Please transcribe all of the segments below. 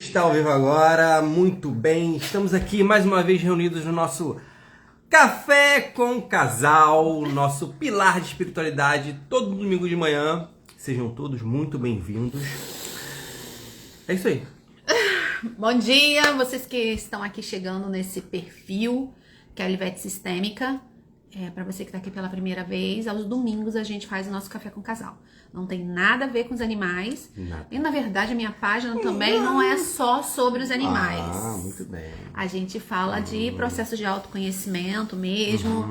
Está ao vivo agora, muito bem, estamos aqui mais uma vez reunidos no nosso Café com Casal, nosso pilar de espiritualidade, todo domingo de manhã. Sejam todos muito bem-vindos. É isso aí. Bom dia, vocês que estão aqui chegando nesse perfil, que é a Livete Sistêmica. Para você que está aqui pela primeira vez, aos domingos a gente faz o nosso Café com Casal. Não tem nada a ver com os animais. Nada. E na verdade a minha página também não é só sobre os animais. Muito bem. A gente fala de processos de autoconhecimento mesmo,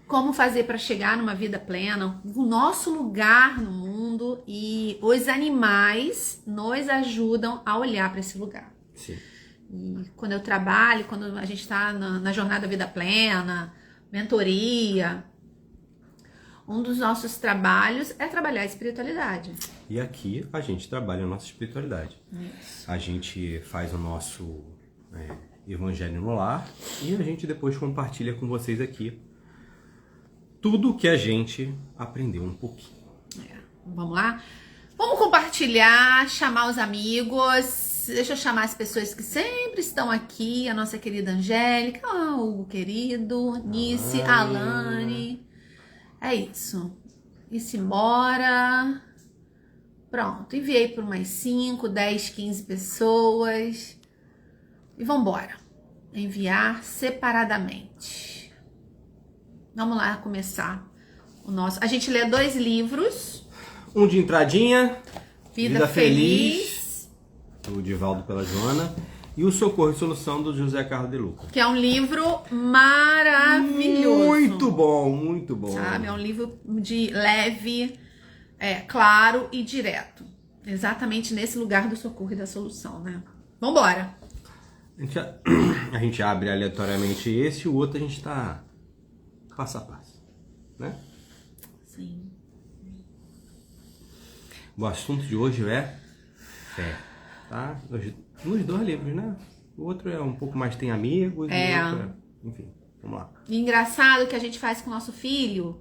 como fazer para chegar numa vida plena, o nosso lugar no mundo, e os animais nos ajudam a olhar para esse lugar. Sim. E quando eu trabalho, quando a gente está na jornada Vida Plena, mentoria, um dos nossos trabalhos é trabalhar a espiritualidade. E aqui a gente trabalha a nossa espiritualidade. Isso. A gente faz o nosso Evangelho no Lar e a gente depois compartilha com vocês aqui tudo que a gente aprendeu um pouquinho. Vamos lá? Vamos compartilhar, chamar os amigos. Deixa eu chamar as pessoas que sempre estão aqui. A nossa querida Angélica, o Hugo querido, Nice, Alane. É isso. E se embora. Pronto, enviei por umas 5, 10, 15 pessoas. E vambora. Enviar separadamente. Vamos lá começar o nosso. A gente lê 2 livros. Um de entradinha, Vida Feliz, do Divaldo pela Joana, e o Socorro e Solução do José Carlos de Luca. que é um livro maravilhoso. Muito bom, muito bom. Sabe? É um livro de leve, claro e direto. Exatamente nesse lugar do socorro e da solução, né? Vambora! A gente abre aleatoriamente esse e o outro a gente tá passo a passo, né? Sim. O assunto de hoje é fé, tá? Nos 2 livros, né? O outro é um pouco mais tem amigos, e o outro enfim, vamos lá. E engraçado que a gente faz com o nosso filho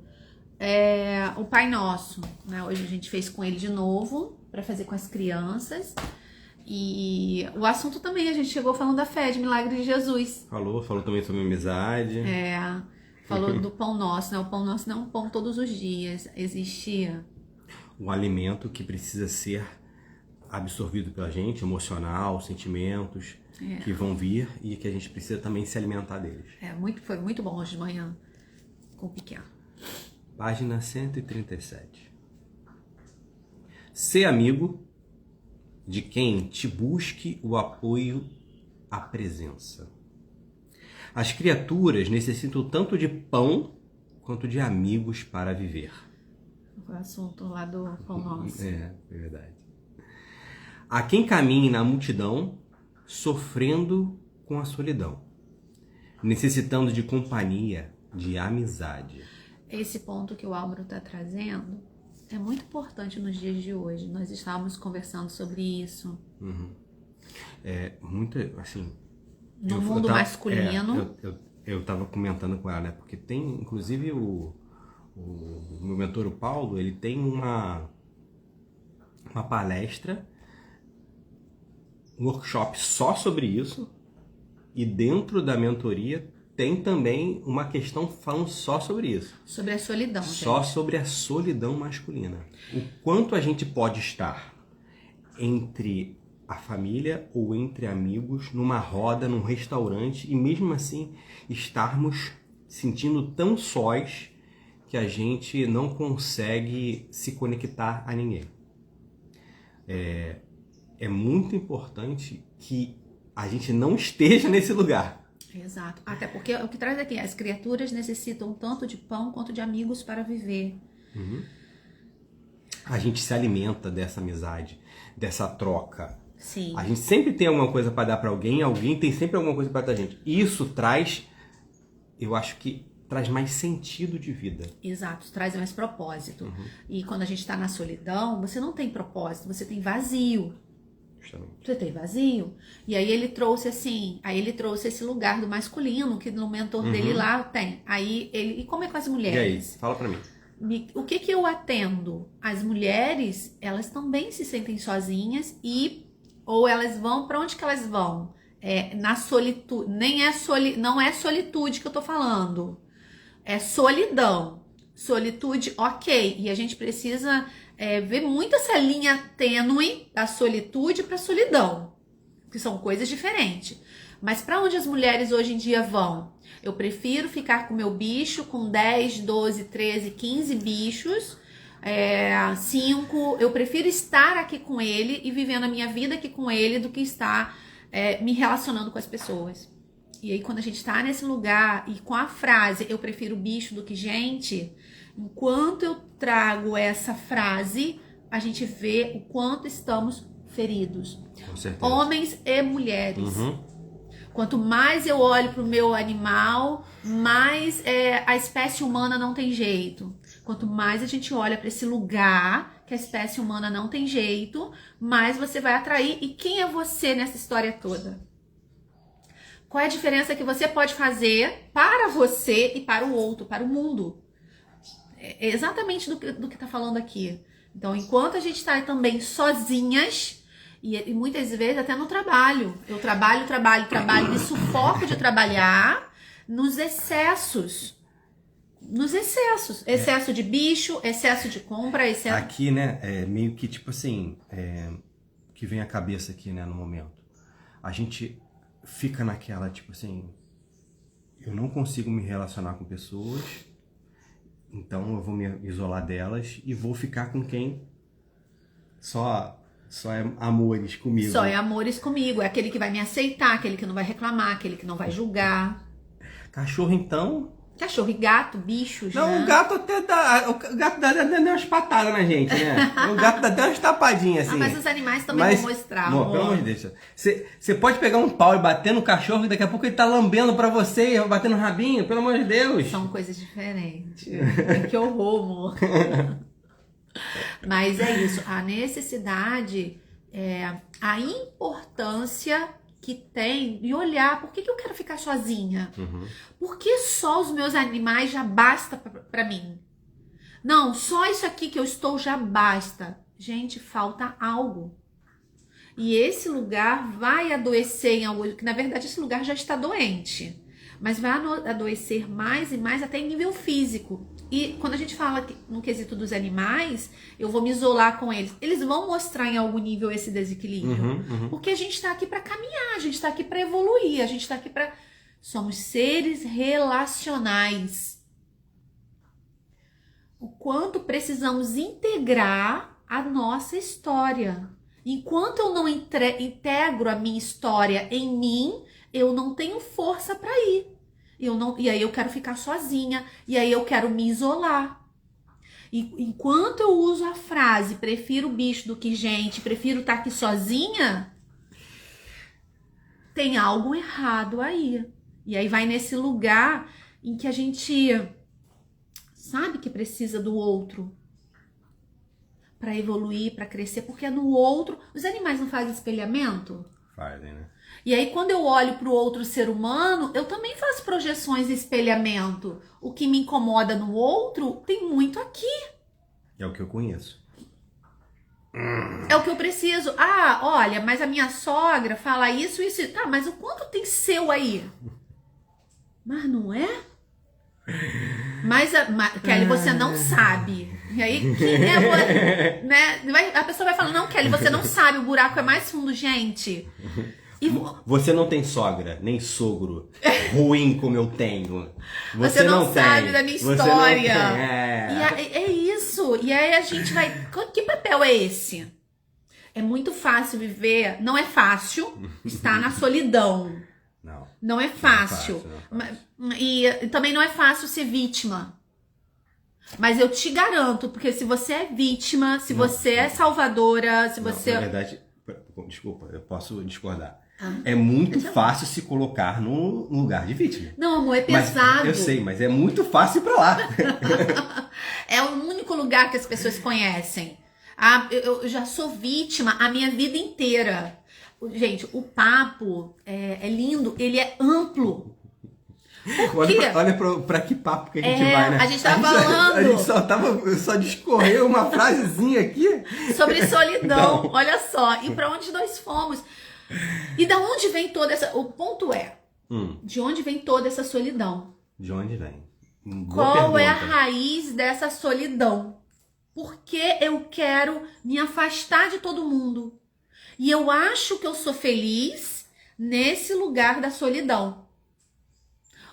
o Pai Nosso, né? Hoje a gente fez com ele de novo, para fazer com as crianças. E o assunto também, a gente chegou falando da fé, de milagre de Jesus. Falou também sobre amizade. Falou do pão nosso, né? O pão nosso não é um pão todos os dias. Existia Um alimento que precisa ser absorvido pela gente, emocional, sentimentos que vão vir e que a gente precisa também se alimentar deles. Foi muito bom hoje de manhã com o pequeno. Página 137. Ser amigo de quem te busque o apoio, a presença. As criaturas necessitam tanto de pão quanto de amigos para viver. O assunto lá do pão nosso. É verdade. Há quem caminhe na multidão, sofrendo com a solidão, necessitando de companhia, de amizade. Esse ponto que o Álvaro está trazendo é muito importante nos dias de hoje. Nós estávamos conversando sobre isso. Muito, assim... No mundo masculino. Eu estava comentando com ela, né? Porque tem, inclusive, o meu mentor, o Paulo, ele tem uma palestra, um workshop só sobre isso, e dentro da mentoria tem também uma questão falando só sobre isso. Sobre a solidão, Só gente. sobre a solidão masculina. O quanto a gente pode estar entre a família ou entre amigos, numa roda, num restaurante, e mesmo assim estarmos sentindo tão sós que a gente não consegue se conectar a ninguém. É muito importante que a gente não esteja nesse lugar. Exato. Até porque o que traz aqui, as criaturas necessitam tanto de pão quanto de amigos para viver. A gente se alimenta dessa amizade, dessa troca. Sim. A gente sempre tem alguma coisa para dar para alguém, alguém tem sempre alguma coisa para dar a gente. Isso traz, eu acho que traz mais sentido de vida. Exato, traz mais propósito. E quando a gente está na solidão, você não tem propósito, você tem vazio. Justamente. Você tem vazio. E aí ele trouxe esse lugar do masculino, que no mentor dele lá tem. E como é com as mulheres? E aí, fala para mim. O que eu atendo? As mulheres, elas também se sentem sozinhas e Ou elas vão, para onde que elas vão? Na solitude, não é solitude que eu tô falando, é solidão. Solitude, ok, e a gente precisa ver muito essa linha tênue da solitude para solidão, que são coisas diferentes. Mas para onde as mulheres hoje em dia vão? Eu prefiro ficar com meu bicho, com 10, 12, 13, 15 bichos, 5. Eu prefiro estar aqui com ele e vivendo a minha vida aqui com ele do que estar me relacionando com as pessoas. E aí quando a gente tá nesse lugar e com a frase eu prefiro bicho do que gente, enquanto eu trago essa frase, a gente vê o quanto estamos feridos. Com certeza. Homens e mulheres. Quanto mais eu olho pro meu animal, mais a espécie humana não tem jeito. Quanto mais a gente olha para esse lugar que a espécie humana não tem jeito, mais você vai atrair. E quem é você nessa história toda? Qual é a diferença que você pode fazer para você e para o outro, para o mundo? É exatamente do que tá falando aqui. Então, enquanto a gente está também sozinhas, e muitas vezes até no trabalho. Eu trabalho, me sufoco de trabalhar nos excessos. Excesso de bicho, excesso de compra, excesso... Aqui, né, meio que tipo assim, que vem a cabeça aqui, né, no momento. A gente fica naquela, tipo assim, eu não consigo me relacionar com pessoas, então eu vou me isolar delas e vou ficar com quem só é amores comigo. Só é amores comigo. É aquele que vai me aceitar, aquele que não vai reclamar, aquele que não vai julgar. Cachorro, então... Cachorro e gato, bichos, Não, né? o gato até dá... O gato dá umas patadas na gente, né? O gato dá até umas tapadinhas, assim. Mas os animais também vão mostrar, amor. Pelo amor de Deus. Você pode pegar um pau e bater no cachorro e daqui a pouco ele tá lambendo pra você e batendo no rabinho, pelo amor de Deus. São coisas diferentes. Que horror, amor. Mas é isso, a necessidade, a importância que tem de olhar, por que eu quero ficar sozinha? Por que só os meus animais já basta pra mim? Não, só isso aqui que eu estou já basta. Gente, falta algo. E esse lugar vai adoecer em algo, que na verdade esse lugar já está doente, mas vai adoecer mais e mais até em nível físico. E quando a gente fala no quesito dos animais, eu vou me isolar com eles. Eles vão mostrar em algum nível esse desequilíbrio. Porque a gente está aqui para caminhar, a gente está aqui para evoluir, a gente está aqui para... Somos seres relacionais. O quanto precisamos integrar a nossa história. Enquanto eu não integro a minha história em mim, eu não tenho força para ir. E aí eu quero ficar sozinha, e aí eu quero me isolar. E enquanto eu uso a frase, prefiro bicho do que gente, prefiro estar aqui sozinha, tem algo errado aí. E aí vai nesse lugar em que a gente sabe que precisa do outro para evoluir, para crescer, porque é no outro. Os animais não fazem espelhamento? Fazem, né? E aí, quando eu olho para o outro ser humano, eu também faço projeções e espelhamento. O que me incomoda no outro tem muito aqui. É o que eu conheço. É o que eu preciso. Ah, olha, mas a minha sogra fala isso. Tá, mas o quanto tem seu aí? Mas não é? Mas Kelly, você não sabe. E aí, quem é você? Né? A pessoa vai falar, não, Kelly, você não sabe, o buraco é mais fundo, gente. Você não tem sogra, nem sogro ruim como eu tenho. Você não sabe da minha história. E é isso. E aí a gente vai... Que papel é esse? É muito fácil viver. Não é fácil estar na solidão. Não é fácil. E também não é fácil ser vítima. Mas eu te garanto, porque se você é vítima, se você é salvadora, se você... Na verdade, desculpa, eu posso discordar. É muito fácil se colocar no lugar de vítima. Não, amor, é pesado. Eu sei, mas é muito fácil ir pra lá. É o único lugar que as pessoas conhecem. Eu já sou vítima a minha vida inteira. Gente, o papo é lindo, ele é amplo. Por quê? Olha pra que papo que a gente vai, né? A gente tava falando... A gente só discorreu uma frasezinha aqui. Sobre solidão, Não. olha só. E para onde nós fomos? E da onde vem toda essa... O ponto é, de onde vem toda essa solidão? De onde vem? Qual é a raiz dessa solidão? Por que eu quero me afastar de todo mundo? E eu acho que eu sou feliz nesse lugar da solidão.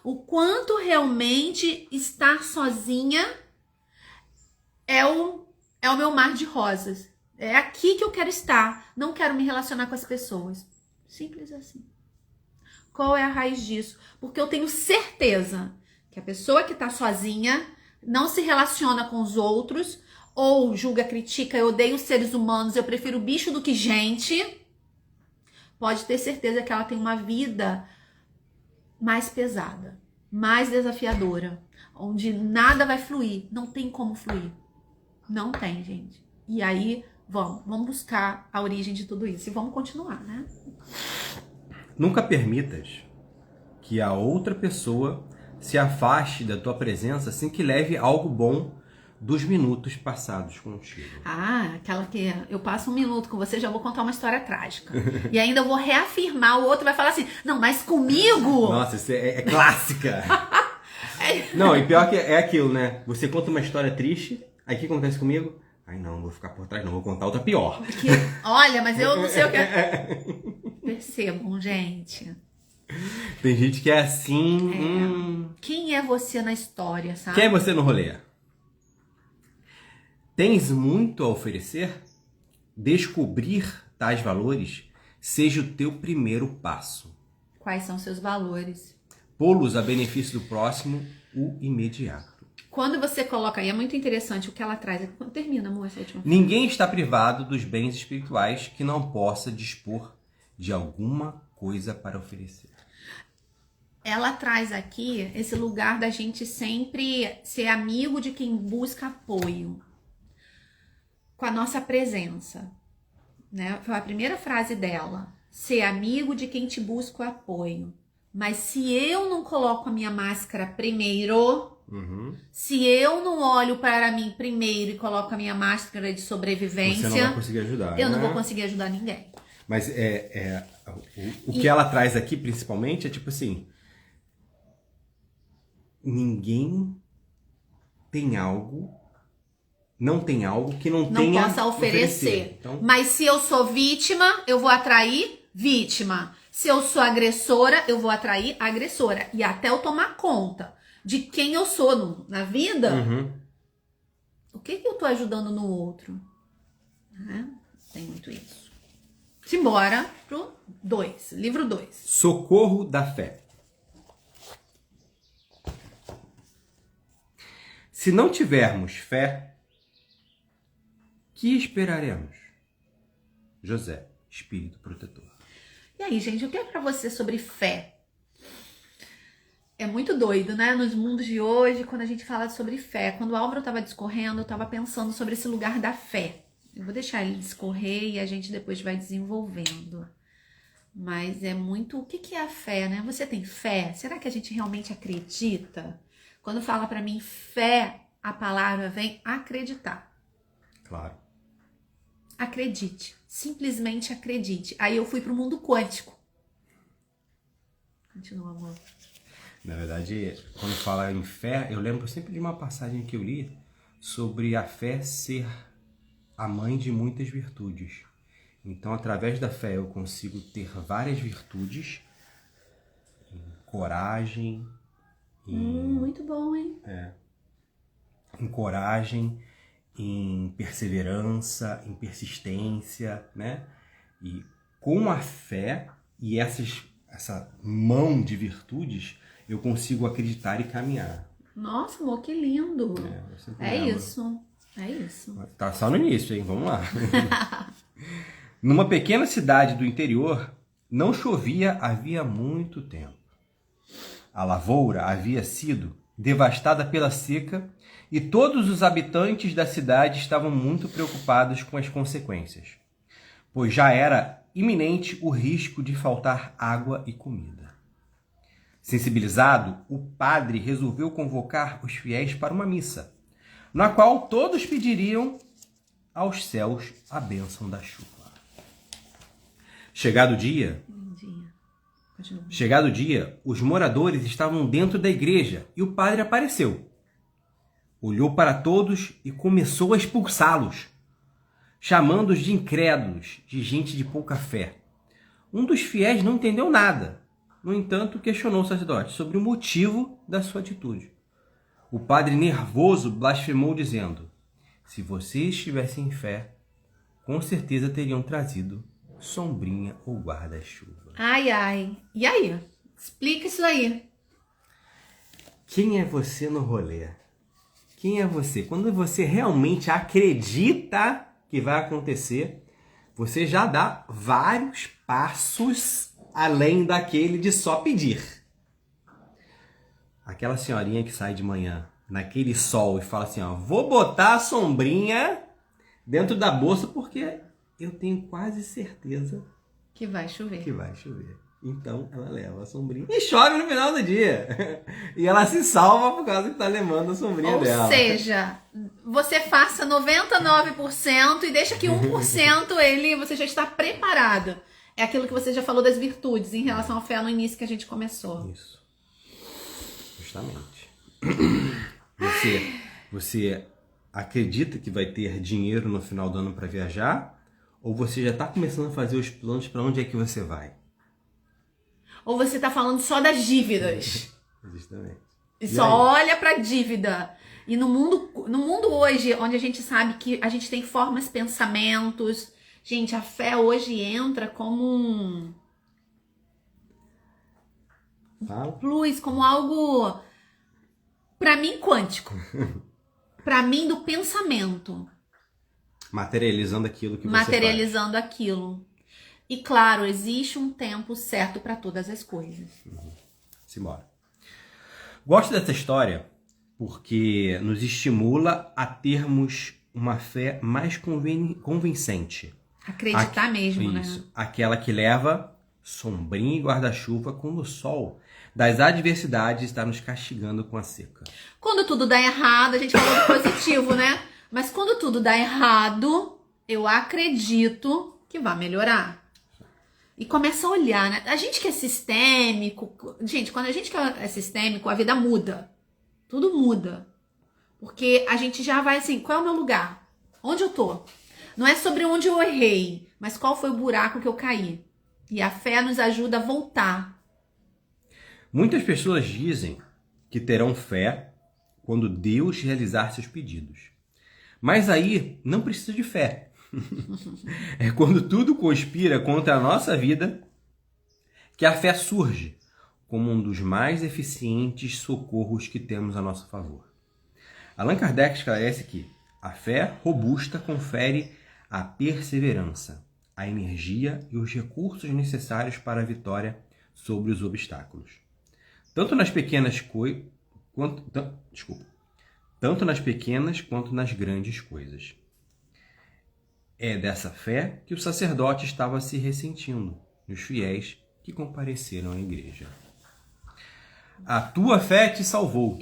O quanto realmente estar sozinha é o meu mar de rosas. É aqui que eu quero estar. Não quero me relacionar com as pessoas. Simples assim. Qual é a raiz disso? Porque eu tenho certeza que a pessoa que está sozinha não se relaciona com os outros, ou julga, critica, eu odeio seres humanos, eu prefiro bicho do que gente, pode ter certeza que ela tem uma vida mais pesada, mais desafiadora, onde nada vai fluir. Não tem como fluir. Não tem, gente. E aí, vamos buscar a origem de tudo isso. E vamos continuar, né? Nunca permitas que a outra pessoa se afaste da tua presença sem que leve algo bom dos minutos passados contigo. Aquela que eu passo um minuto com você, já vou contar uma história trágica. E ainda eu vou reafirmar, o outro vai falar assim, não, mas comigo... Nossa, isso é clássica. Não, e pior que é aquilo, né? Você conta uma história triste, aí o que acontece comigo? Ai não, vou ficar por trás, não, vou contar outra pior. Olha, mas eu não sei o que... Percebam, gente. Tem gente que é assim... Quem é você na história, sabe? Quem é você no rolê? Tens muito a oferecer? Descobrir tais valores seja o teu primeiro passo. Quais são seus valores? Pô-los a benefício do próximo, o imediato. Quando você coloca, e é muito interessante o que ela traz aqui. Termina, amor, essa última. Ninguém está privado dos bens espirituais que não possa dispor de alguma coisa para oferecer. Ela traz aqui esse lugar da gente sempre ser amigo de quem busca apoio. Com a nossa presença, né? Foi a primeira frase dela. Ser amigo de quem te busca o apoio. Mas se eu não coloco a minha máscara primeiro, se eu não olho para mim primeiro e coloco a minha máscara de sobrevivência, você não vai conseguir ajudar. Eu não vou conseguir ajudar ninguém. Mas o que ela traz aqui, principalmente, é tipo assim... Ninguém tem algo... Não tem algo que não tenha possa oferecer. Então... Mas se eu sou vítima, eu vou atrair vítima. Se eu sou agressora, eu vou atrair agressora. E até eu tomar conta de quem eu sou na vida, o que eu tô ajudando no outro? Tem muito isso. Simbora pro 2, livro 2. Socorro da fé. Se não tivermos fé, que esperaremos? José, Espírito Protetor. E aí, gente, o que é pra você sobre fé? É muito doido, né? Nos mundos de hoje, quando a gente fala sobre fé. Quando o Álvaro estava discorrendo, eu estava pensando sobre esse lugar da fé. Eu vou deixar ele discorrer e a gente depois vai desenvolvendo. Mas é muito... O que é a fé, né? Você tem fé? Será que a gente realmente acredita? Quando fala pra mim fé, a palavra vem acreditar. Claro. Acredite. Simplesmente acredite. Aí eu fui pro mundo quântico. Continua, amor. Na verdade, quando fala em fé, eu lembro sempre de uma passagem que eu li sobre a fé ser a mãe de muitas virtudes. Então, através da fé, eu consigo ter várias virtudes, em coragem, muito bom, hein? Em coragem, em perseverança, em persistência, né? E com a fé e essa mão de virtudes, eu consigo acreditar e caminhar. Nossa, amor, que lindo. Isso. Tá só no início, hein? Vamos lá. Numa pequena cidade do interior, não chovia havia muito tempo. A lavoura havia sido devastada pela seca e todos os habitantes da cidade estavam muito preocupados com as consequências, pois já era iminente o risco de faltar água e comida. Sensibilizado, o padre resolveu convocar os fiéis para uma missa, na qual todos pediriam aos céus a bênção da chuva. Chegado o dia, os moradores estavam dentro da igreja e o padre apareceu. Olhou para todos e começou a expulsá-los, chamando-os de incrédulos, de gente de pouca fé. Um dos fiéis não entendeu nada. No entanto, questionou o sacerdote sobre o motivo da sua atitude. O padre, nervoso, blasfemou dizendo: se vocês tivessem fé, com certeza teriam trazido sombrinha ou guarda-chuva. Ai, ai. E aí? Explica isso aí. Quem é você no rolê? Quem é você? Quando você realmente acredita que vai acontecer, você já dá vários passos além daquele de só pedir. Aquela senhorinha que sai de manhã naquele sol e fala assim, ó, vou botar a sombrinha dentro da bolsa porque eu tenho quase certeza que vai chover. Então ela leva a sombrinha e chove no final do dia. E ela se salva por causa que tá levando a sombrinha dela. Ou seja, você faça 99% e deixa que 1% você já está preparado. É aquilo que você já falou das virtudes em relação à fé no início que a gente começou. Isso. Justamente. Você acredita que vai ter dinheiro no final do ano para viajar? Ou você já está começando a fazer os planos para onde é que você vai? Ou você está falando só das dívidas? Justamente. E só olha para a dívida. E no mundo hoje, onde a gente sabe que a gente tem formas, pensamentos... Gente, a fé hoje entra como um plus, como algo, para mim, quântico. Para mim, do pensamento. Materializando aquilo que você Materializando aquilo. E claro, existe um tempo certo para todas as coisas. Simbora. Gosto dessa história porque nos estimula a termos uma fé mais convincente. Acreditar mesmo, isso, né? Aquela que leva sombrinha e guarda-chuva quando o sol das adversidades está nos castigando com a seca. Quando tudo dá errado, a gente falou do positivo, né? Mas quando tudo dá errado, eu acredito que vai melhorar. E começa a olhar, né? A gente que é sistêmico... Gente, quando a gente que é sistêmico, a vida muda. Tudo muda. Porque a gente já vai assim, qual é o meu lugar? Onde eu tô? Não é sobre onde eu errei, mas qual foi o buraco que eu caí. E a fé nos ajuda a voltar. Muitas pessoas dizem que terão fé quando Deus realizar seus pedidos. Mas aí não precisa de fé. É quando tudo conspira contra a nossa vida que a fé surge como um dos mais eficientes socorros que temos a nosso favor. Allan Kardec esclarece que a fé robusta confere a perseverança, a energia e os recursos necessários para a vitória sobre os obstáculos. Tanto nas pequenas quanto nas grandes coisas. É dessa fé que o sacerdote estava se ressentindo nos fiéis que compareceram à igreja. A tua fé te salvou.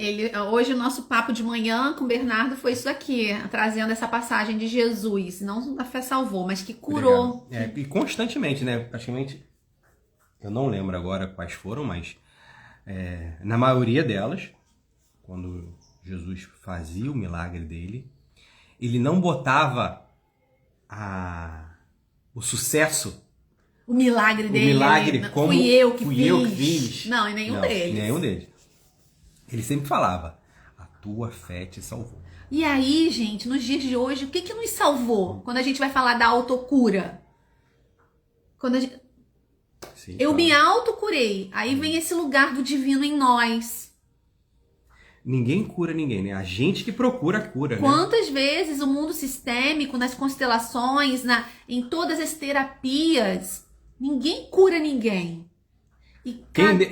Hoje o nosso papo de manhã com o Bernardo foi isso aqui, trazendo essa passagem de Jesus. Não a fé salvou, mas que curou. E constantemente, né? Praticamente, eu não lembro agora quais foram, mas na maioria delas, quando Jesus fazia o milagre dele, ele não botava o sucesso. O milagre dele. Como fui eu que fiz. Não, em nenhum deles. Ele sempre falava, a tua fé te salvou. E aí, gente, nos dias de hoje, o que nos salvou? Quando a gente vai falar da autocura. Eu me autocurei. Aí vem esse lugar do divino em nós. Ninguém cura ninguém, né? A gente que procura a cura, Quantas vezes o mundo sistêmico, nas constelações, em todas as terapias... Ninguém cura ninguém.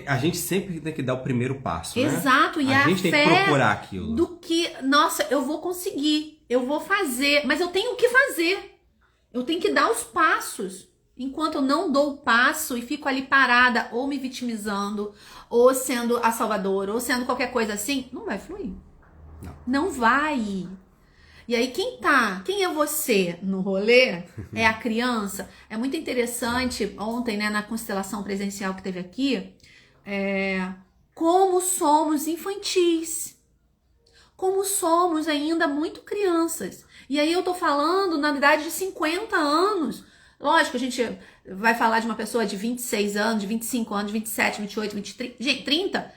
A gente sempre tem que dar o primeiro passo, né? Exato. E a gente tem que procurar aquilo. Do que, nossa, eu vou conseguir, eu vou fazer, mas eu tenho que fazer. Eu tenho que dar os passos. Enquanto eu não dou o passo e fico ali parada, ou me vitimizando, ou sendo a salvadora, ou sendo qualquer coisa assim, não vai fluir. Não vai. E aí quem é você no rolê? É a criança. É muito interessante, ontem, né, na constelação presencial que teve aqui, como somos infantis. Como somos ainda muito crianças. E aí eu tô falando na idade de 50 anos. Lógico, a gente vai falar de uma pessoa de 26 anos, de 25 anos, de 27, 28, 23... Gente, 30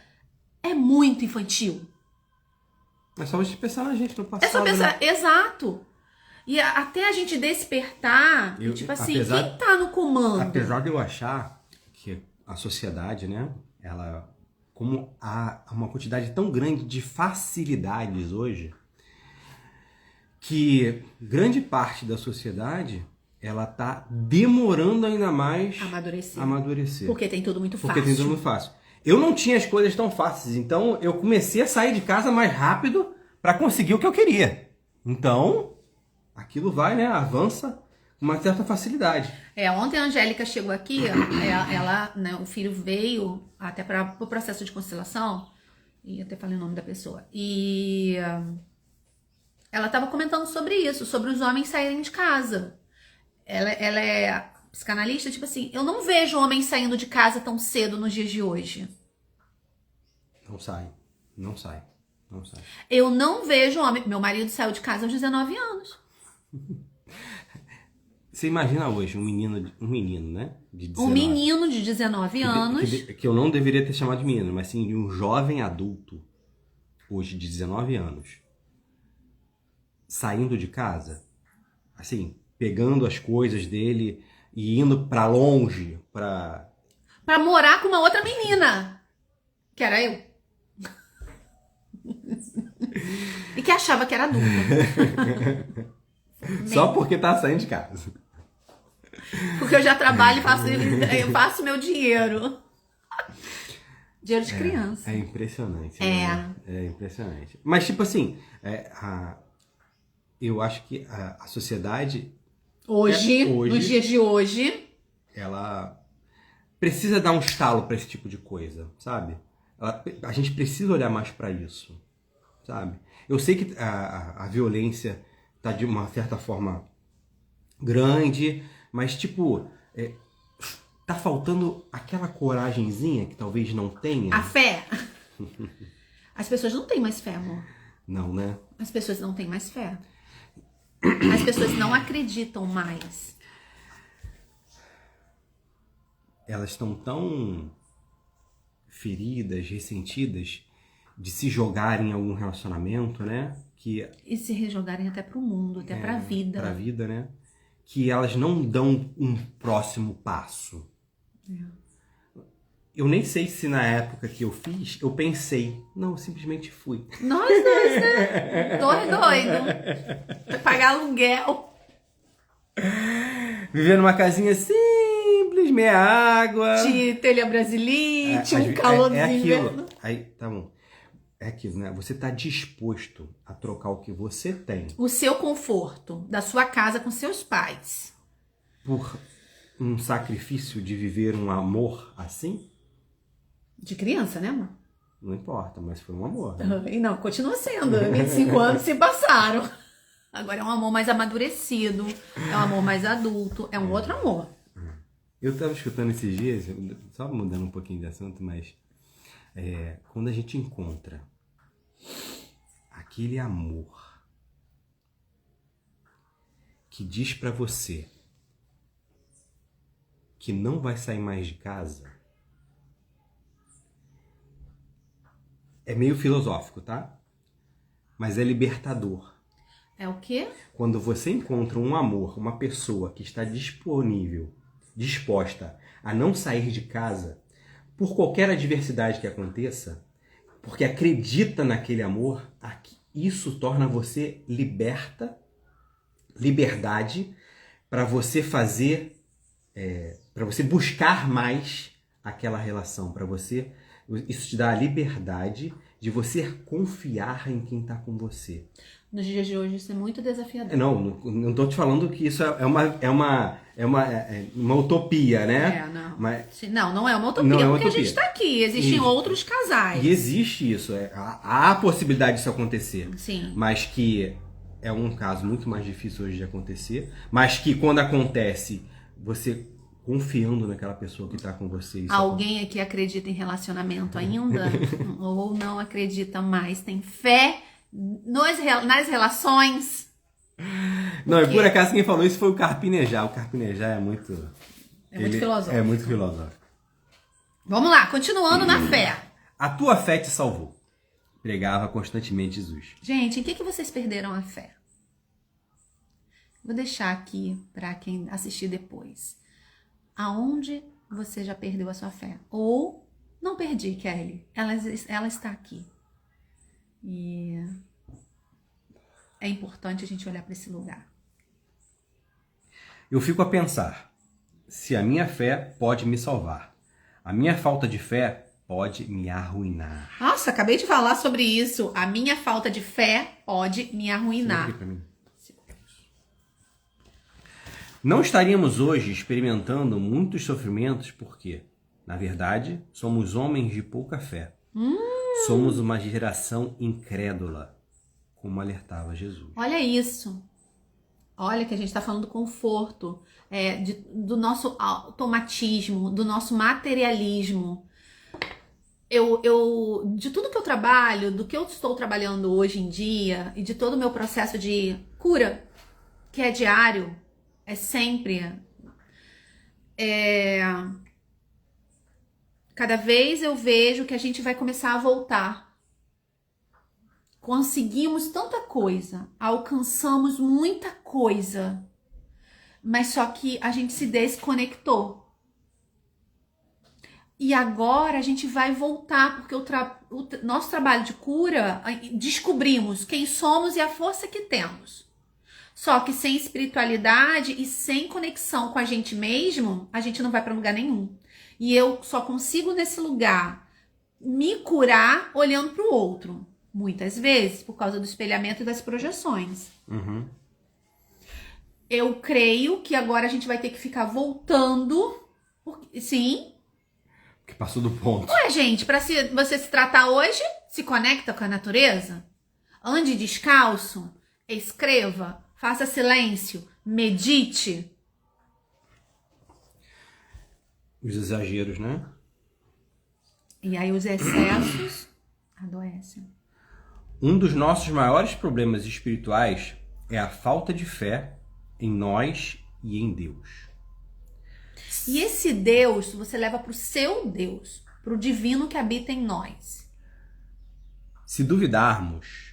é muito infantil. É só você pensar na gente no passado. É só pensar, né? Exato. E até a gente despertar, tipo assim, quem tá no comando? Apesar de eu achar que a sociedade, né, ela, como há uma quantidade tão grande de facilidades hoje, que grande parte da sociedade, ela tá demorando ainda mais amadurecer. Porque tem tudo muito fácil. Porque tem tudo muito fácil. Eu não tinha as coisas tão fáceis, então eu comecei a sair de casa mais rápido para conseguir o que eu queria. Então, aquilo vai, né, avança com uma certa facilidade. Ontem a Angélica chegou aqui, ela, né, o filho veio até para o processo de constelação, e até falei o nome da pessoa, e ela estava comentando sobre isso, sobre os homens saírem de casa. Ela é psicanalista, tipo assim, eu não vejo homens saindo de casa tão cedo nos dias de hoje. Não sai. Eu não vejo homem. Meu marido saiu de casa aos 19 anos. Você imagina hoje um menino, né? De 19. Um menino de 19 anos. Que eu não deveria ter chamado de menino, mas sim de um jovem adulto, hoje de 19 anos, saindo de casa, assim, pegando as coisas dele e indo pra longe, pra morar com uma outra menina, que era eu. E que achava que era adulta. Só porque tá saindo de casa. Porque eu já trabalho e faço meu dinheiro. Dinheiro de criança. É impressionante. Né? É impressionante. Mas, tipo assim, eu acho que a sociedade... Hoje, nos dias de hoje... Ela precisa dar um estalo pra esse tipo de coisa, sabe? A gente precisa olhar mais pra isso, sabe? Eu sei que a violência tá de uma certa forma grande, mas, tipo, tá faltando aquela coragenzinha que talvez não tenha. A fé. As pessoas não têm mais fé, amor. Não, né? As pessoas não têm mais fé. As pessoas não acreditam mais. Elas estão tão feridas, ressentidas de se jogarem em algum relacionamento, né? E se rejogarem até pro mundo, até pra vida. Pra vida, né? Que elas não dão um próximo passo. Eu nem sei se na época que eu fiz, eu pensei. Não, eu simplesmente fui. Nós dois, né? Doido. Foi pagar aluguel. Viver numa casinha simples, meia água. De telha brasilite, um calorzinho. É aquilo. Aí, tá bom. É aquilo, né? Você tá disposto a trocar o que você tem. O seu conforto da sua casa com seus pais. Por um sacrifício de viver um amor assim? De criança, né, amor? Não importa, mas foi um amor. Né? E não, continua sendo. 25 anos se passaram. Agora é um amor mais amadurecido, é um amor mais adulto, é um outro amor. Eu tava escutando esses dias, só mudando um pouquinho de assunto, mas quando a gente encontra aquele amor que diz pra você que não vai sair mais de casa, é meio filosófico, tá? Mas é libertador. É o quê? Quando você encontra um amor, uma pessoa que está disposta a não sair de casa por qualquer adversidade que aconteça, porque acredita naquele amor, isso torna você liberdade para você fazer, para você buscar mais aquela relação, para você Isso te dá a liberdade de você confiar em quem está com você. Nos dias de hoje isso é muito desafiador. Não estou te falando que isso é uma utopia, né? Não. Mas, não é uma utopia, não é uma porque utopia. a gente está aqui, existem outros casais. E existe isso, há a possibilidade disso acontecer. Sim. Mas que é um caso muito mais difícil hoje de acontecer, mas que quando acontece, você confiando naquela pessoa que está com você. Alguém aqui acredita em relacionamento ainda? Ou não acredita mais? Tem fé nas relações? Não, e por acaso quem falou isso foi o Carpinejar. O Carpinejar é muito... muito filosófico. É muito filosófico. Vamos lá, continuando na fé. A tua fé te salvou. Pregava constantemente Jesus. Gente, em que vocês perderam a fé? Vou deixar aqui para quem assistir depois. Aonde você já perdeu a sua fé? Ou não perdi, Kelly. Ela está aqui. E é importante a gente olhar para esse lugar. Eu fico a pensar, se a minha fé pode me salvar, a minha falta de fé pode me arruinar. Nossa, acabei de falar sobre isso. A minha falta de fé pode me arruinar. Não estaríamos hoje experimentando muitos sofrimentos porque, na verdade, somos homens de pouca fé. Somos uma geração incrédula, como alertava Jesus. Olha isso. Olha que a gente está falando do conforto, do nosso automatismo, do nosso materialismo. De tudo que eu trabalho, do que eu estou trabalhando hoje em dia e de todo o meu processo de cura, que é diário, é sempre. Cada vez eu vejo que a gente vai começar a voltar. Conseguimos tanta coisa, alcançamos muita coisa, mas só que a gente se desconectou. E agora a gente vai voltar, porque o nosso trabalho de cura, descobrimos quem somos e a força que temos. Só que sem espiritualidade e sem conexão com a gente mesmo, a gente não vai para lugar nenhum. E eu só consigo nesse lugar me curar olhando para o outro. Muitas vezes, por causa do espelhamento e das projeções. Uhum. Eu creio que agora a gente vai ter que ficar voltando. Sim. Que passou do ponto. Ué, gente, para você se tratar hoje, se conecta com a natureza. Ande descalço, escreva, faça silêncio, medite. Os exageros, né? E aí os excessos adoecem. Um dos nossos maiores problemas espirituais é a falta de fé em nós e em Deus. E esse Deus você leva para o seu Deus, para o divino que habita em nós. Se duvidarmos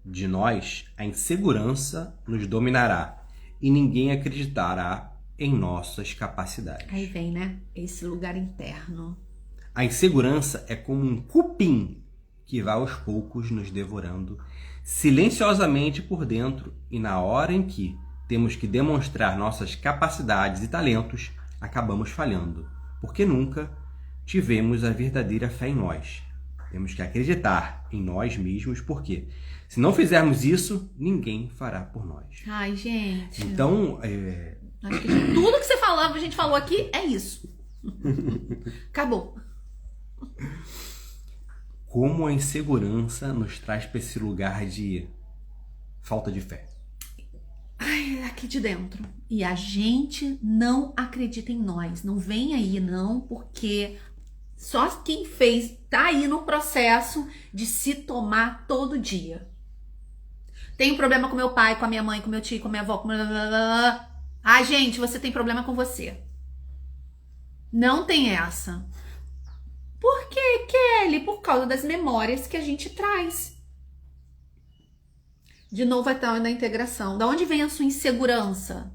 de nós, a insegurança nos dominará e ninguém acreditará em nossas capacidades. Aí vem, né? Esse lugar interno. A insegurança é como um cupim que vai aos poucos nos devorando silenciosamente por dentro, e na hora em que temos que demonstrar nossas capacidades e talentos, acabamos falhando, porque nunca tivemos a verdadeira fé em nós. Temos que acreditar em nós mesmos, porque se não fizermos isso, ninguém fará por nós. Ai, gente. Então, acho que tudo que a gente falou aqui é isso. Acabou. Como a insegurança nos traz para esse lugar de falta de fé. Ai, aqui de dentro. E a gente não acredita em nós. Não vem aí, não, porque só quem fez tá aí no processo de se tomar todo dia. Tenho problema com meu pai, com a minha mãe, com meu tio, com a minha avó, com... Ai, gente, você tem problema com você. Não tem essa. Por que, Kelly? Por causa das memórias que a gente traz. De novo, vai estar na integração. Da onde vem a sua insegurança?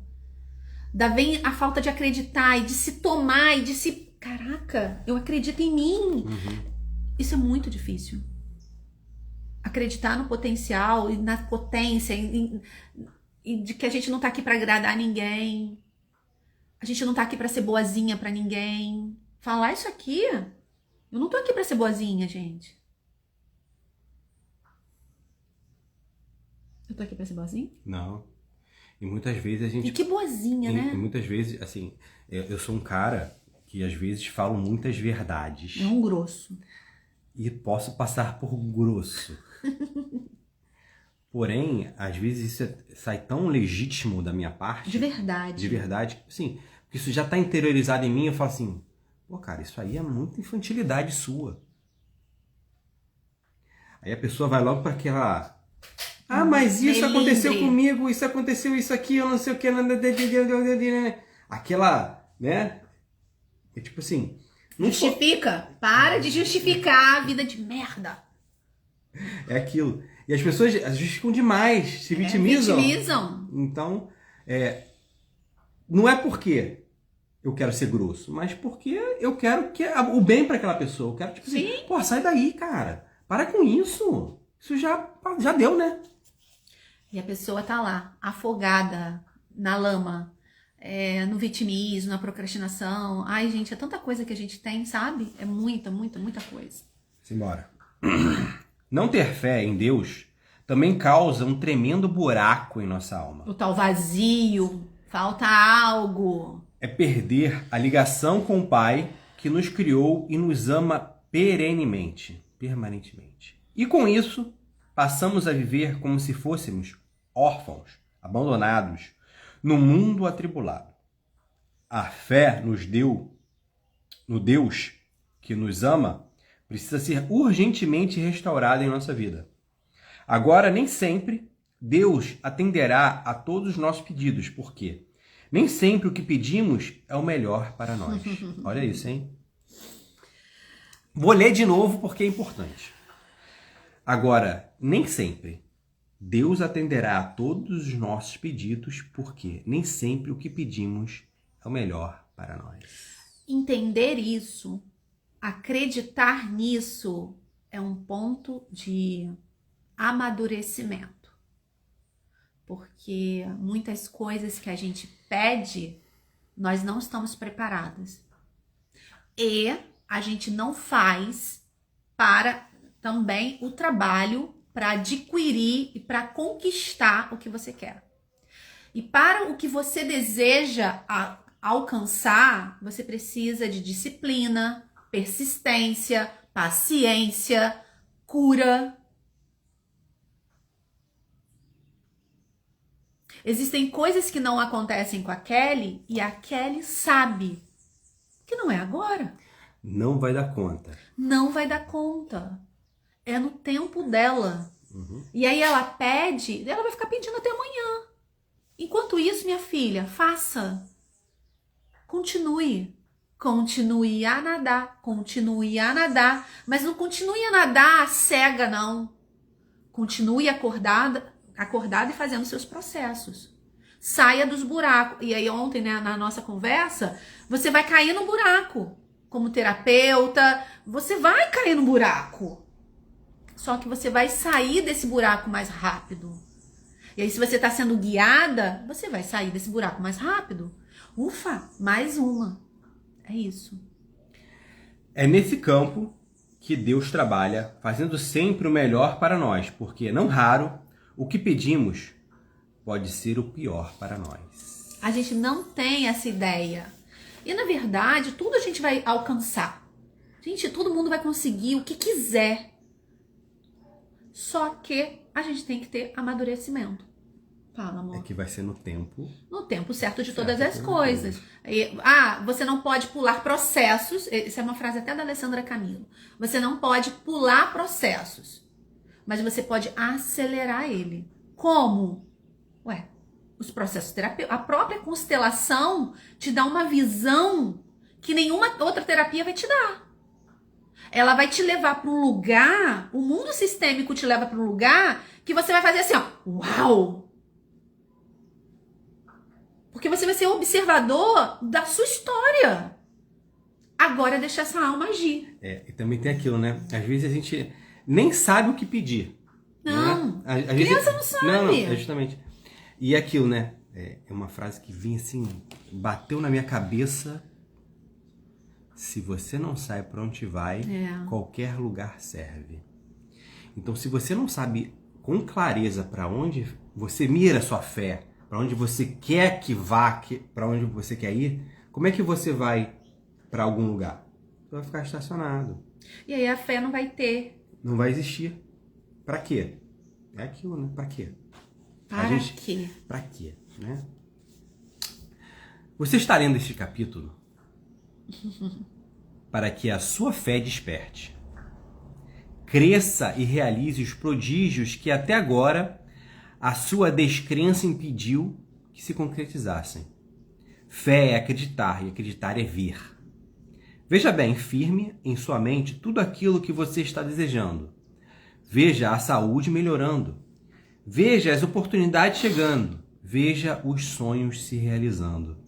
Da vem a falta de acreditar e de se tomar e de se... Caraca, eu acredito em mim. Isso é muito difícil. Acreditar no potencial e na potência e de que a gente não tá aqui pra agradar ninguém. A gente não tá aqui pra ser boazinha pra ninguém. Falar isso aqui... Eu não tô aqui pra ser boazinha, gente. Eu tô aqui pra ser boazinha? Não. E muitas vezes a gente... E que boazinha, né? E muitas vezes, assim, eu sou um cara que às vezes falo muitas verdades. É um grosso. E posso passar por grosso. Porém, às vezes isso sai tão legítimo da minha parte. De verdade. De verdade. Sim, porque isso já tá interiorizado em mim. Eu falo assim, pô, cara, isso aí é muita infantilidade sua. Aí a pessoa vai logo para aquela... Ah, mas isso aconteceu comigo, isso aconteceu, isso aqui, eu não sei o que. Aquela, né? É tipo assim... Justifica. Para de justificar a vida de merda. É aquilo. E as pessoas justificam demais, se vitimizam. Vitimizam. Então, não é porque eu quero ser grosso, mas porque eu quero o bem para aquela pessoa. Eu quero, tipo assim, pô, sai daí, cara. Para com isso. Isso já deu, né? E a pessoa tá lá, afogada na lama, no vitimismo, na procrastinação. Ai, gente, é tanta coisa que a gente tem, sabe? É muita, muita, muita coisa. Simbora. Não ter fé em Deus também causa um tremendo buraco em nossa alma. O tal vazio, falta algo. É perder a ligação com o Pai que nos criou e nos ama permanentemente. E com isso, passamos a viver como se fôssemos órfãos, abandonados, no mundo atribulado. A fé no Deus que nos ama precisa ser urgentemente restaurada em nossa vida. Agora, nem sempre Deus atenderá a todos os nossos pedidos, porque nem sempre o que pedimos é o melhor para nós. Olha isso, hein? Vou ler de novo porque é importante. Agora, nem sempre Deus atenderá a todos os nossos pedidos, porque nem sempre o que pedimos é o melhor para nós. Entender isso, acreditar nisso, é um ponto de amadurecimento. Porque muitas coisas que a gente pede, nós não estamos preparadas. E a gente não faz para também o trabalho para adquirir e para conquistar o que você quer. E para o que você deseja alcançar, você precisa de disciplina, persistência, paciência, cura. Existem coisas que não acontecem com a Kelly e a Kelly sabe que não é agora. Não vai dar conta. Não vai dar conta. É no tempo dela. E aí ela pede, ela vai ficar pedindo até amanhã. Enquanto isso, minha filha, faça. Continue. Continue a nadar. Continue a nadar. Mas não continue a nadar cega, não. Continue acordada e fazendo seus processos. Saia dos buracos. E aí ontem, né, na nossa conversa, você vai cair no buraco. Como terapeuta, você vai cair no buraco. Só que você vai sair desse buraco mais rápido. E aí, se você está sendo guiada, você vai sair desse buraco mais rápido. Ufa, mais uma. É isso. É nesse campo que Deus trabalha, fazendo sempre o melhor para nós, porque, não raro, o que pedimos pode ser o pior para nós. A gente não tem essa ideia. E, na verdade, tudo a gente vai alcançar. Gente, todo mundo vai conseguir o que quiser. Só que a gente tem que ter amadurecimento. Fala, amor. É que vai ser no tempo. No tempo certo de todas as coisas. Você não pode pular processos. Isso é uma frase até da Alessandra Camilo. Você não pode pular processos. Mas você pode acelerar ele. Como? Os processos terapêuticos. A própria constelação te dá uma visão que nenhuma outra terapia vai te dar. Ela vai te levar para um lugar, o mundo sistêmico te leva para um lugar que você vai fazer assim, ó, uau! Porque você vai ser observador da sua história. Agora deixa essa alma agir. E também tem aquilo, né? Às vezes a gente nem sabe o que pedir. Não, né? criança não sabe. Não, é justamente. E aquilo, né? É uma frase que vinha assim, bateu na minha cabeça. Se você não sabe para onde vai, qualquer lugar serve. Então, se você não sabe com clareza para onde você mira a sua fé, para onde você quer que vá, para onde você quer ir, como é que você vai para algum lugar? Você vai ficar estacionado. E aí a fé não vai ter. Não vai existir. Para quê? É aquilo, né? Para quê? Quê? Para quê, né? Você está lendo este capítulo para que a sua fé desperte, cresça e realize os prodígios que até agora a sua descrença impediu que se concretizassem. Fé é acreditar e acreditar é ver. Veja bem, firme em sua mente tudo aquilo que você está desejando. Veja a saúde melhorando. Veja as oportunidades chegando. Veja os sonhos se realizando.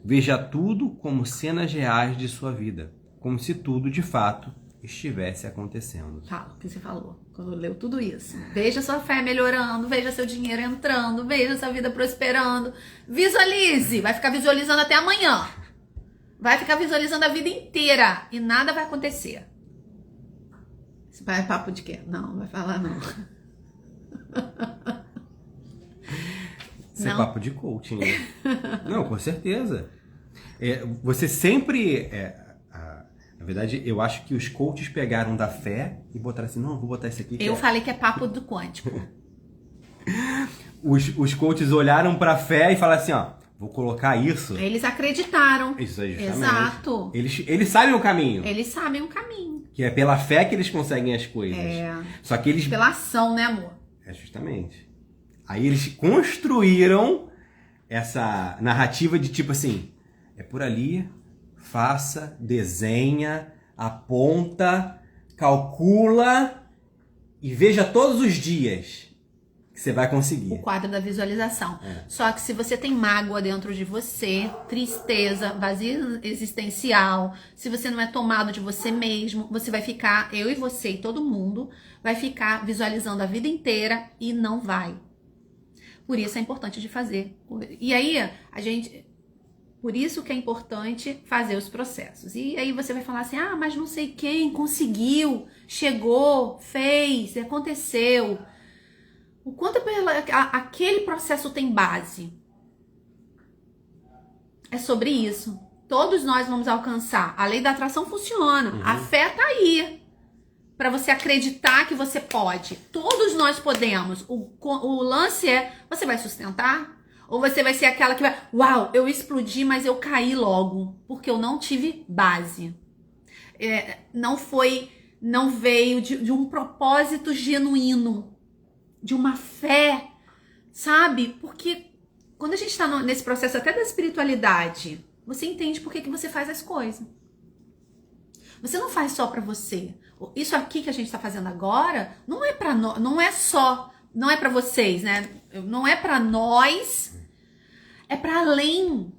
Veja tudo como cenas reais de sua vida, como se tudo de fato estivesse acontecendo. Fala o que você falou quando leu tudo isso. Veja sua fé melhorando, veja seu dinheiro entrando, veja sua vida prosperando. Visualize, vai ficar visualizando até amanhã. Vai ficar visualizando a vida inteira e nada vai acontecer. Isso vai papo de quê? Não, vai falar não. Isso é papo de coaching, né? Não, com certeza. Você sempre... na verdade, eu acho que os coaches pegaram da fé e botaram assim, não, vou botar isso aqui. Eu falei que é papo do quântico. Os coaches olharam pra fé e falaram assim, ó, vou colocar isso. Eles acreditaram. Isso aí, justamente. Exato. Eles sabem o caminho. Eles sabem o caminho. Que é pela fé que eles conseguem as coisas. Só que eles... Pela ação, né, amor? Justamente. Aí eles construíram essa narrativa de tipo assim, é por ali, faça, desenha, aponta, calcula e veja todos os dias que você vai conseguir. O quadro da visualização. Só que se você tem mágoa dentro de você, tristeza, vazio existencial, se você não é tomado de você mesmo, você vai ficar, eu e você e todo mundo, vai ficar visualizando a vida inteira e não vai. Por isso é importante de fazer. E aí, por isso que é importante fazer os processos. E aí você vai falar assim, mas não sei quem conseguiu, chegou, fez, aconteceu. O quanto aquele processo tem base? É sobre isso. Todos nós vamos alcançar. A lei da atração funciona. A fé tá aí. Para você acreditar que você pode. Todos nós podemos. O lance é, você vai sustentar? Ou você vai ser aquela que vai, uau, eu explodi, mas eu caí logo. Porque eu não tive base. Não veio de um propósito genuíno. De uma fé, sabe? Porque quando a gente está nesse processo até da espiritualidade, você entende por que você faz as coisas. Você não faz só para você. Isso aqui que a gente está fazendo agora não é para nós, não é para vocês, né? Não é para nós, é para além.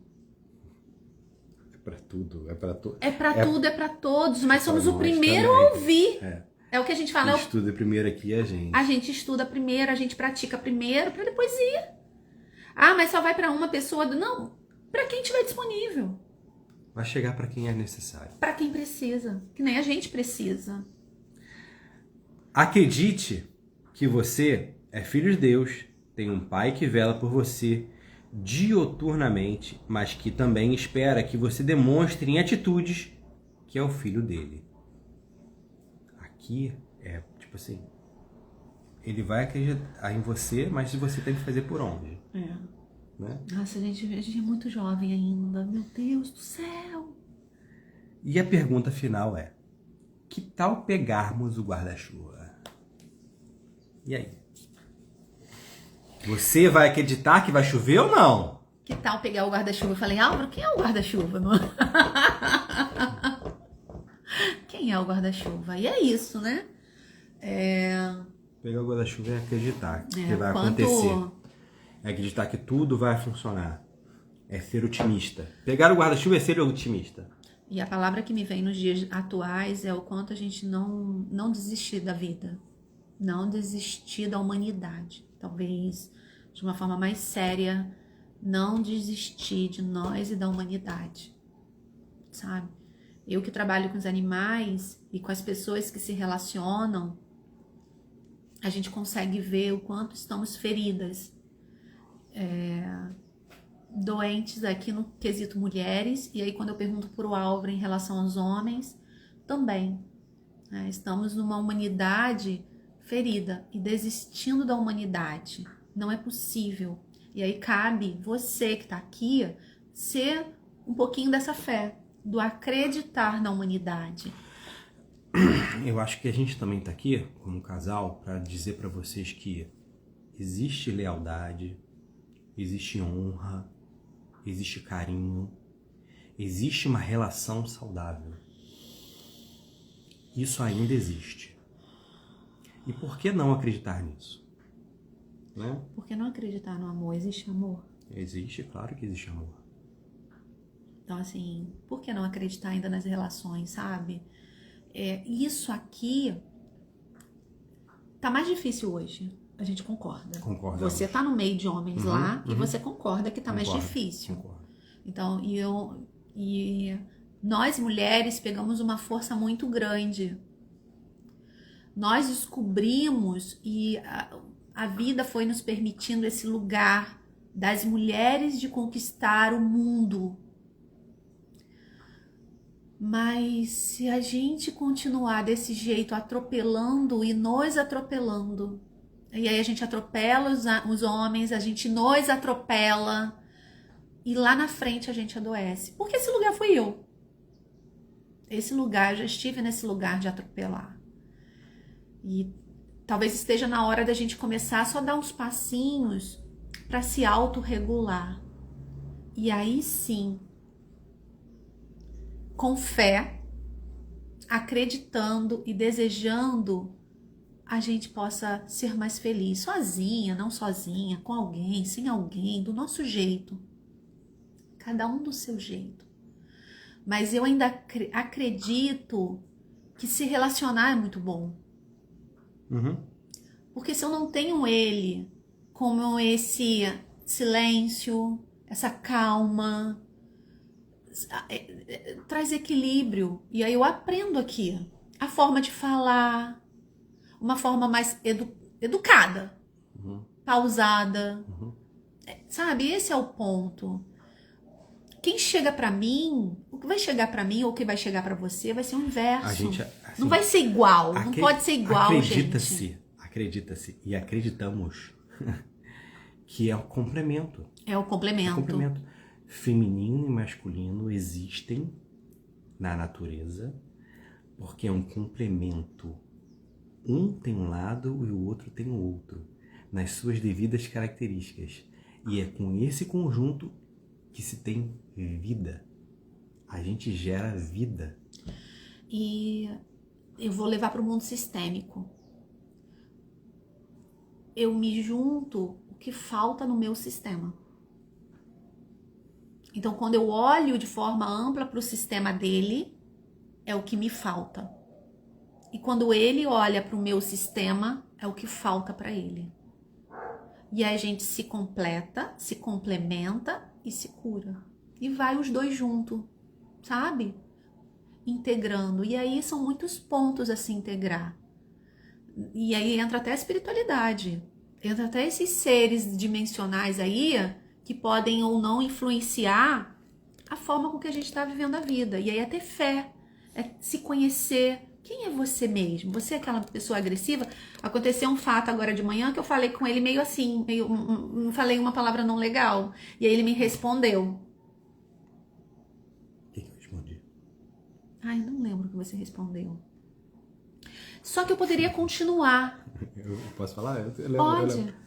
É para tudo, é para tudo. É para tudo, é para todos, mas somos o primeiro a ouvir. É o que a gente fala. Quem estuda primeiro aqui é a gente. A gente estuda primeiro, a gente pratica primeiro, para depois ir. Mas só vai para uma pessoa. Não, para quem estiver disponível. Vai chegar para quem é necessário. Para quem precisa, que nem a gente precisa. Acredite que você é filho de Deus, tem um pai que vela por você dioturnamente, mas que também espera que você demonstre em atitudes que é o filho dele. Aqui é tipo assim, ele vai acreditar em você, mas você tem que fazer por onde? Né? Nossa, a gente é muito jovem ainda, meu Deus do céu. E a pergunta final é, que tal pegarmos o guarda-chuva? E aí? Você vai acreditar que vai chover ou não? Que tal pegar o guarda-chuva? Eu falei, Álvaro, quem é o guarda-chuva? Quem é o guarda-chuva? E é isso, né? Pegar o guarda-chuva é acreditar que vai acontecer. É acreditar que tudo vai funcionar. É ser otimista. Pegar o guarda-chuva é ser otimista. E a palavra que me vem nos dias atuais é o quanto a gente não desistir da vida. Não desistir da humanidade. Talvez de uma forma mais séria, não desistir de nós e da humanidade. Sabe? Eu que trabalho com os animais e com as pessoas que se relacionam, a gente consegue ver o quanto estamos feridas, doentes aqui no quesito mulheres, e aí quando eu pergunto para o Álvaro em relação aos homens, também. Estamos numa humanidade ferida e desistindo da humanidade. Não é possível. E aí cabe você que está aqui ser um pouquinho dessa fé, do acreditar na humanidade. Eu acho que a gente também está aqui, como casal, para dizer para vocês que existe lealdade, existe honra, existe carinho, existe uma relação saudável. Isso ainda existe. E por que não acreditar nisso? Né? Por que não acreditar no amor? Existe amor? Existe, claro que existe amor. Então, assim, por que não acreditar ainda nas relações, sabe? Isso aqui tá mais difícil hoje. A gente concorda. Concorda. Você tá no meio de homens lá e você concorda que tá mais Concordo, difícil. Concordo. Então, e nós mulheres pegamos uma força muito grande. Nós descobrimos e a vida foi nos permitindo esse lugar das mulheres de conquistar o mundo. Mas se a gente continuar desse jeito atropelando e nos atropelando, e aí a gente atropela os homens, a gente nos atropela, e lá na frente a gente adoece. Porque esse lugar fui eu. Esse lugar, eu já estive nesse lugar de atropelar. E talvez esteja na hora da gente começar só a dar uns passinhos para se autorregular. E aí sim, com fé, acreditando e desejando, a gente possa ser mais feliz. Sozinha, não sozinha, com alguém, sem alguém, do nosso jeito. Cada um do seu jeito. Mas eu ainda acredito que se relacionar é muito bom. Porque se eu não tenho ele como esse silêncio, essa calma, traz equilíbrio. E aí eu aprendo aqui a forma de falar, uma forma mais educada, pausada. Sabe, esse é o ponto. Quem chega pra mim, o que vai chegar pra mim ou o que vai chegar pra você vai ser o inverso. A gente, assim, não vai ser igual, não pode ser igual, gente. Acredita-se e acreditamos que é o complemento. É o complemento. Feminino e masculino existem na natureza porque é um complemento. Um tem um lado e o outro tem o outro, nas suas devidas características. E é com esse conjunto que se tem vida. A gente gera vida. E eu vou levar para o mundo sistêmico. Eu me junto o que falta no meu sistema. Então, quando eu olho de forma ampla para o sistema dele, é o que me falta. E quando ele olha para o meu sistema, é o que falta para ele. E aí a gente se completa, se complementa e se cura. E vai os dois juntos, sabe? Integrando. E aí são muitos pontos a se integrar. E aí entra até a espiritualidade. Entra até esses seres dimensionais aí que podem ou não influenciar a forma com que a gente está vivendo a vida. E aí é ter fé, é se conhecer. Quem é você mesmo? Você é aquela pessoa agressiva? Aconteceu um fato agora de manhã que eu falei com ele meio assim, falei uma palavra não legal. E aí ele me respondeu. O que eu respondi? Ai, não lembro o que você respondeu. Só que eu poderia continuar. Eu posso falar? Eu lembro, Pode.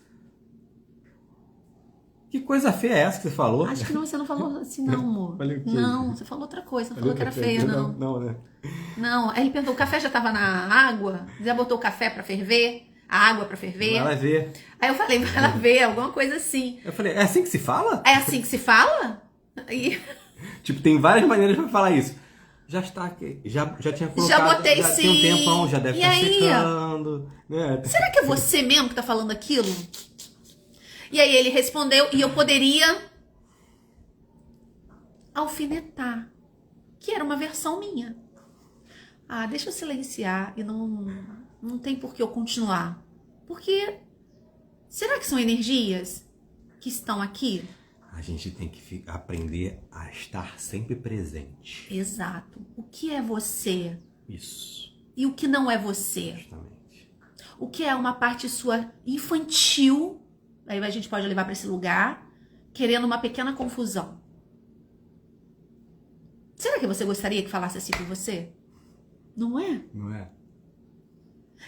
Que coisa feia é essa que você falou? Acho que não, você não falou assim não, amor. Falei o quê? Não, você falou outra coisa, não falou que era feia, não. Não, né? Não, aí ele perguntou, o café já tava na água? Já botou o café pra ferver? A água pra ferver? Vai lá ver. Aí eu falei, vai lá ver, alguma coisa assim. Eu falei, é assim que se fala? É assim que se fala? E... Tipo, tem várias maneiras pra falar isso. Já está aqui, já tinha colocado. Já botei já sim. Tem um tempão, já deve E estar aí? secando. Né? Será que é você mesmo que tá falando aquilo? E aí ele respondeu, e eu poderia alfinetar. que era uma versão minha. Ah, deixa eu silenciar e não tem por que eu continuar. Porque será que são energias que estão aqui? A gente tem que aprender a estar sempre presente. Exato. O que é você? Isso. E o que não é você? Justamente. O que é uma parte sua infantil, aí a gente pode levar para esse lugar, querendo uma pequena confusão. Será que você gostaria que falasse assim por você? Não é? Não é?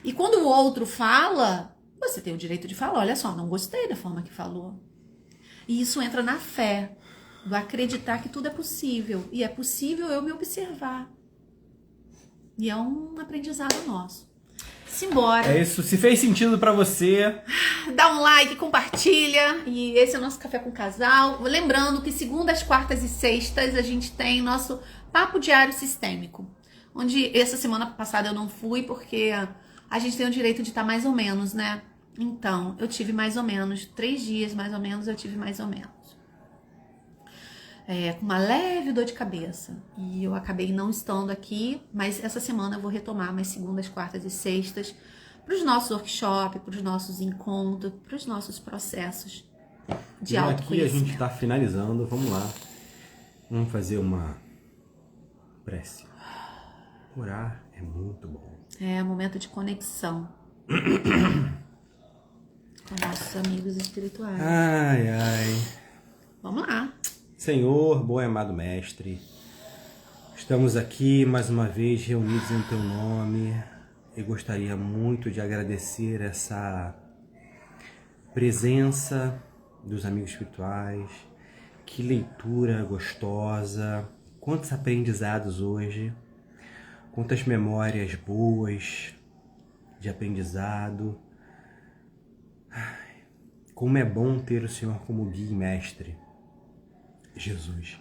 E quando o outro fala, você tem o direito de falar, olha só, não gostei da forma que falou. E isso entra na fé, do acreditar que tudo é possível. E é possível eu me observar. E é um aprendizado nosso. Simbora. É isso. Se fez sentido pra você, Dá um like, compartilha. E esse é o nosso Café com Casal. Lembrando que segundas, quartas e sextas a gente tem nosso Papo Diário Sistêmico. Onde essa semana passada eu não fui porque a gente tem o direito de estar mais ou menos, né? Então, eu tive mais ou menos, 3 dias mais ou menos, eu tive mais ou menos. Com uma leve dor de cabeça. E eu acabei não estando aqui, mas essa semana eu vou retomar mais segundas, quartas e sextas para os nossos workshops, para os nossos encontros, para os nossos processos de autoconhecimento. Aqui a gente está finalizando, vamos lá. Vamos fazer uma prece. Orar é muito bom. É momento de conexão com nossos amigos espirituais. Ai, ai. Vamos lá. Senhor, bom e amado Mestre, estamos aqui mais uma vez reunidos em Teu nome e gostaria muito de agradecer essa presença dos amigos espirituais. Que leitura gostosa, quantos aprendizados hoje, quantas memórias boas de aprendizado. Ai, como é bom ter o Senhor como guia e mestre. Jesus,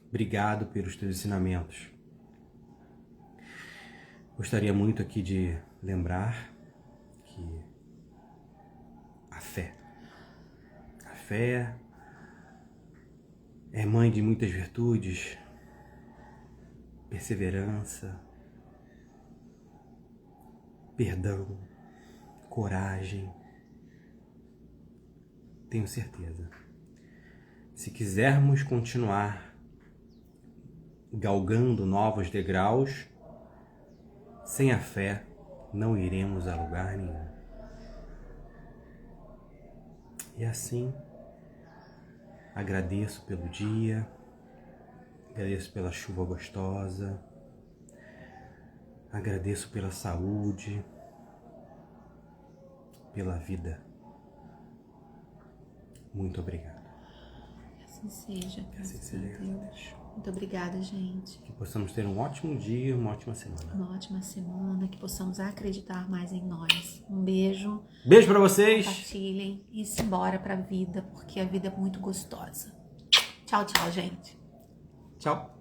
obrigado pelos teus ensinamentos. Gostaria muito aqui de lembrar que a fé é mãe de muitas virtudes, perseverança, perdão, coragem. Tenho certeza. Se quisermos continuar galgando novos degraus, sem a fé não iremos a lugar nenhum. E assim, agradeço pelo dia, agradeço pela chuva gostosa, agradeço pela saúde, pela vida. Muito obrigado. Assim seja. Que assim seja. Muito obrigada, gente. Que possamos ter um ótimo dia, uma ótima semana. Uma ótima semana, que possamos acreditar mais em nós. Um beijo. Beijo pra vocês. Compartilhem e se embora pra vida, porque a vida é muito gostosa. Tchau, tchau, gente. Tchau.